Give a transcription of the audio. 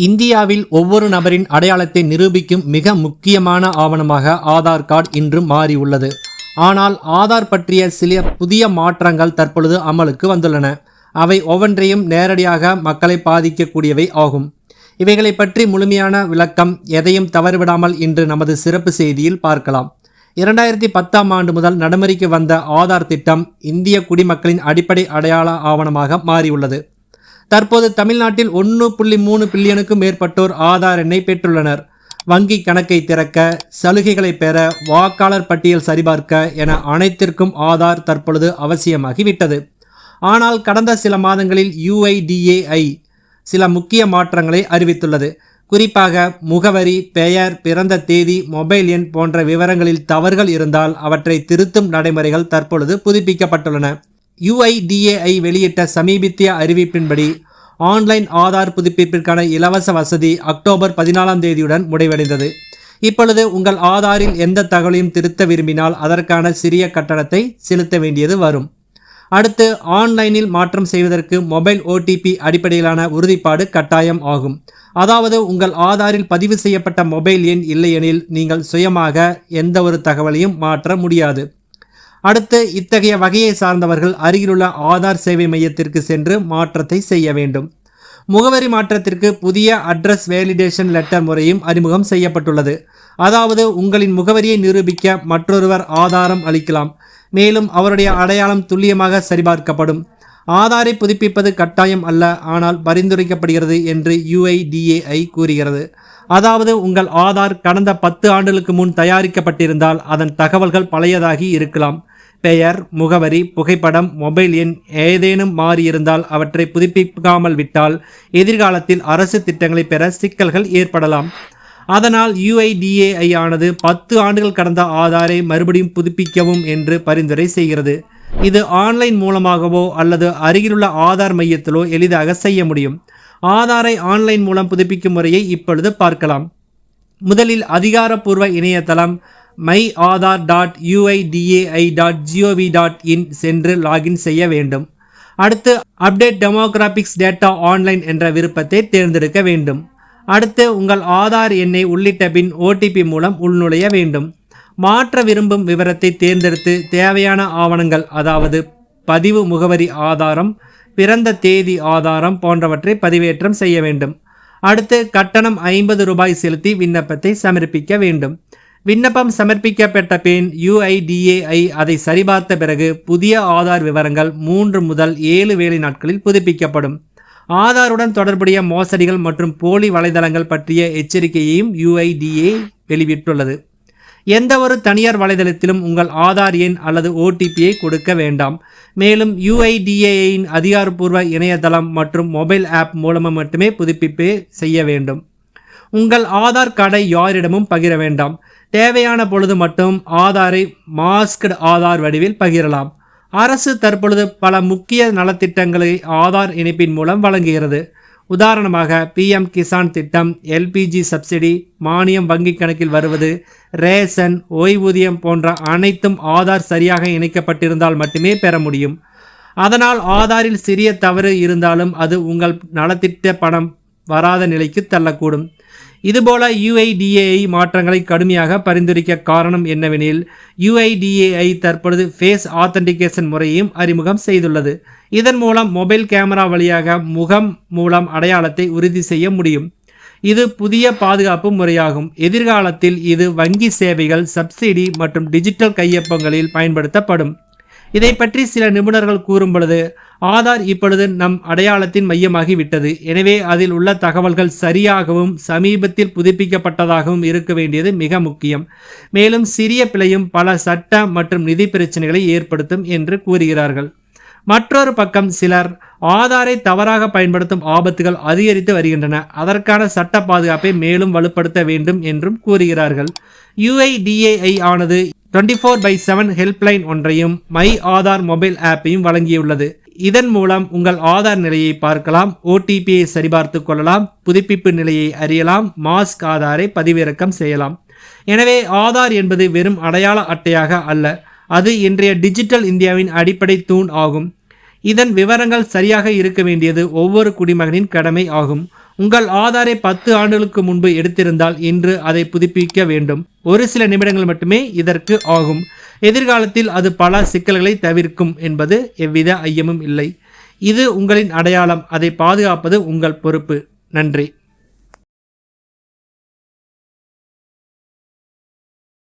இந்தியாவில் ஒவ்வொரு நபரின் அடையாளத்தை நிரூபிக்கும் மிக முக்கியமான ஆவணமாக ஆதார் கார்டு இன்று மாறியுள்ளது. ஆனால் ஆதார் பற்றிய சில புதிய மாற்றங்கள் தற்பொழுது அமலுக்கு வந்துள்ளன. அவை ஒவ்வொன்றையும் நேரடியாக மக்களை பாதிக்கக்கூடியவை ஆகும். இவைகளை பற்றி முழுமையான விளக்கம் எதையும் தவறுவிடாமல் இன்று நமது சிறப்பு செய்தியில் பார்க்கலாம். 2010ஆம் ஆண்டு முதல் நடைமுறைக்கு வந்த ஆதார் திட்டம் இந்திய குடிமக்களின் அடிப்படை அடையாள ஆவணமாக மாறியுள்ளது. தற்போது தமிழ்நாட்டில் 1.3 பில்லியனுக்கும் மேற்பட்டோர் ஆதார் எண்ணை பெற்றுள்ளனர். வங்கி கணக்கை திறக்க, சலுகைகளை பெற, வாக்காளர் பட்டியல் சரிபார்க்க என அனைத்திற்கும் ஆதார் தற்பொழுது அவசியமாகிவிட்டது. ஆனால் கடந்த சில மாதங்களில் UIDAI சில முக்கிய மாற்றங்களை அறிவித்துள்ளது. குறிப்பாக முகவரி, பெயர், பிறந்த தேதி, மொபைல் எண் போன்ற விவரங்களில் தவறுகள் இருந்தால் அவற்றை திருத்தும் நடைமுறைகள் தற்பொழுது புதுப்பிக்கப்பட்டுள்ளன. UIDAI வெளியிட்ட சமீபத்திய அறிவிப்பின்படி ஆன்லைன் ஆதார் புதுப்பிப்பிற்கான இலவச வசதி அக்டோபர் 14ஆம் தேதியுடன் முடிவடைந்தது. இப்பொழுது உங்கள் ஆதாரில் எந்த தகவலையும் திருத்த விரும்பினால் அதற்கான சிறிய கட்டணத்தை செலுத்த வேண்டியது வரும். அடுத்து, ஆன்லைனில் மாற்றம் செய்வதற்கு மொபைல் OTP அடிப்படையிலான உறுதிப்பாடு கட்டாயம் ஆகும். அதாவது உங்கள் ஆதாரில் பதிவு செய்யப்பட்ட மொபைல் எண் இல்லையெனில் நீங்கள் சுயமாக எந்த ஒரு தகவலையும் மாற்ற முடியாது. அடுத்து, இத்தகைய வகையை சார்ந்தவர்கள் அருகிலுள்ள ஆதார் சேவை மையத்திற்கு சென்று மாற்றத்தை செய்ய வேண்டும். முகவரி மாற்றத்திற்கு புதிய அட்ரஸ் வேலிடேஷன் லெட்டர் முறையும் அறிமுகம் செய்யப்பட்டுள்ளது. அதாவது உங்களின் முகவரியை நிரூபிக்க மற்றொருவர் ஆதாரம் அளிக்கலாம். மேலும் அவருடைய அடையாளம் துல்லியமாக சரிபார்க்கப்படும். ஆதாரை புதுப்பிப்பது கட்டாயம் அல்ல, ஆனால் பரிந்துரைக்கப்படுகிறது என்று UIDAI கூறுகிறது. அதாவது உங்கள் ஆதார் கடந்த 10 ஆண்டுகளுக்கு முன் தயாரிக்கப்பட்டிருந்தால் அதன் தகவல்கள் பழையதாகி இருக்கலாம். பெயர், முகவரி, புகைப்படம், மொபைல் எண் ஏதேனும் மாறியிருந்தால் அவற்றை புதுப்பிக்காமல் விட்டால் எதிர்காலத்தில் அரசு திட்டங்களை பெற சிக்கல்கள் ஏற்படலாம். அதனால் UIDAI ஆனது 10 ஆண்டுகள் கடந்த ஆதாரை மறுபடியும் புதுப்பிக்கவும் என்று பரிந்துரை செய்கிறது. இது ஆன்லைன் மூலமாகவோ அல்லது அருகிலுள்ள ஆதார் மையத்திலோ எளிதாக செய்ய முடியும். ஆதாரை ஆன்லைன் மூலம் புதுப்பிக்கும் முறையை இப்பொழுது பார்க்கலாம். முதலில் அதிகாரப்பூர்வ இணையதளம் myAadhar.uidai.gov.in சென்று லாகின் செய்ய வேண்டும். அடுத்து, அப்டேட் டெமோகிராபிக்ஸ் டேட்டா ஆன்லைன் என்ற விருப்பத்தை தேர்ந்தெடுக்க வேண்டும். அடுத்து, உங்கள் ஆதார் எண்ணை உள்ளிட்ட பின் OTP மூலம் உள்நுழைய வேண்டும். மாற்ற விரும்பும் விவரத்தை தேர்ந்தெடுத்து தேவையான ஆவணங்கள், அதாவது பதிவு முகவரி ஆதாரம், பிறந்த தேதி ஆதாரம் போன்றவற்றை பதிவேற்றம் செய்ய வேண்டும். அடுத்து, கட்டணம் ₹50 செலுத்தி விண்ணப்பத்தை சமர்ப்பிக்க வேண்டும். விண்ணப்பம் சமர்ப்பிக்கப்பட்ட பின் UIDAI அதை சரிபார்த்த பிறகு புதிய ஆதார் விவரங்கள் 3 முதல் 7 வேலை நாட்களில் புதுப்பிக்கப்படும். ஆதாருடன் தொடர்புடைய மோசடிகள் மற்றும் போலி வலைதளங்கள் பற்றிய எச்சரிக்கையையும் UIDAI வெளியிட்டுள்ளது. எந்த ஒரு தனியார் வலைதளத்திலும் உங்கள் ஆதார் எண் அல்லது OTPயை கொடுக்க வேண்டாம். மேலும் UIDAIயின் அதிகாரப்பூர்வ இணையதளம் மற்றும் மொபைல் ஆப் மூலமாக மட்டுமே புதுப்பிப்பு செய்ய வேண்டும். உங்கள் ஆதார் கார்டை யாரிடமும் பகிர வேண்டாம். தேவையான பொழுது மட்டும் ஆதாரை மாஸ்க்டு ஆதார் வடிவில் பகிரலாம். அரசு தற்பொழுது பல முக்கிய நலத்திட்டங்களை ஆதார் இணைப்பின் மூலம் வழங்குகிறது. உதாரணமாக PM கிசான் திட்டம், LPG சப்சிடி, மானியம் வங்கி கணக்கில் வருவது, ரேஷன், ஓய்வூதியம் போன்ற அனைத்தும் ஆதார் சரியாக இணைக்கப்பட்டிருந்தால் மட்டுமே பெற முடியும். அதனால் ஆதாரில் சிறிய தவறு இருந்தாலும் அது உங்கள் நலத்திட்ட பணம் வராத நிலைக்கு தள்ளக்கூடும். இதுபோல UIDAI மாற்றங்களை கடுமையாக பரிந்துரைக்க காரணம் என்னவெனில், UIDAI தற்பொழுது ஃபேஸ் ஆத்தென்டிகேஷன் முறையையும் அறிமுகம் செய்துள்ளது. இதன் மூலம் மொபைல் கேமரா வழியாக முகம் மூலம் அடையாளத்தை உறுதி செய்ய முடியும். இது புதிய பாதுகாப்பு முறையாகும். எதிர்காலத்தில் இது வங்கி சேவைகள், சப்சிடி மற்றும் டிஜிட்டல் கையொப்பங்களில் பயன்படுத்தப்படும். இதை பற்றி சில நிபுணர்கள் கூறும் பொழுது, ஆதார் இப்பொழுது நம் அடையாளத்தின் மையமாகிவிட்டது. எனவே அதில் உள்ள தகவல்கள் சரியாகவும் சமீபத்தில் புதுப்பிக்கப்பட்டதாகவும் இருக்க வேண்டியது மிக முக்கியம். மேலும் சிறிய பிழையும் பல சட்ட மற்றும் நிதி பிரச்சனைகளை ஏற்படுத்தும் என்று கூறுகிறார்கள். மற்றொரு பக்கம் சிலர் ஆதாரை தவறாக பயன்படுத்தும் ஆபத்துகள் அதிகரித்து வருகின்றன. அதற்கான சட்ட பாதுகாப்பை மேலும் வலுப்படுத்த வேண்டும் என்றும் கூறுகிறார்கள். UIDAI ஆனது 24/7 ஹெல்ப்லைன் ஒன்றையும் மை ஆதார் மொபைல் ஆப்பையும் வழங்கியுள்ளது. இதன் மூலம் உங்கள் ஆதார் நிலையை பார்க்கலாம், OTPயை சரிபார்த்து கொள்ளலாம், புதுப்பிப்பு நிலையை அறியலாம், மாஸ்க் ஆதாரை பதிவிறக்கம் செய்யலாம். எனவே ஆதார் என்பது வெறும் அடையாள அட்டையாக அல்ல, அது இன்றைய டிஜிட்டல் இந்தியாவின் அடிப்படை தூண் ஆகும். இதன் விவரங்கள் சரியாக இருக்க வேண்டியது ஒவ்வொரு குடிமகனின் கடமை ஆகும். உங்கள் ஆதாரை 10 ஆண்டுகளுக்கு முன்பு எடுத்திருந்தால் இன்று அதை புதுப்பிக்க வேண்டும். ஒரு சில நிமிடங்கள் மட்டுமே இதற்கு ஆகும். எதிர்காலத்தில் அது பல சிக்கல்களை தவிர்க்கும் என்பது எவ்வித ஐயமும் இல்லை. இது உங்களின் அடையாளம். அதை பாதுகாப்பது உங்கள் பொறுப்பு. நன்றி.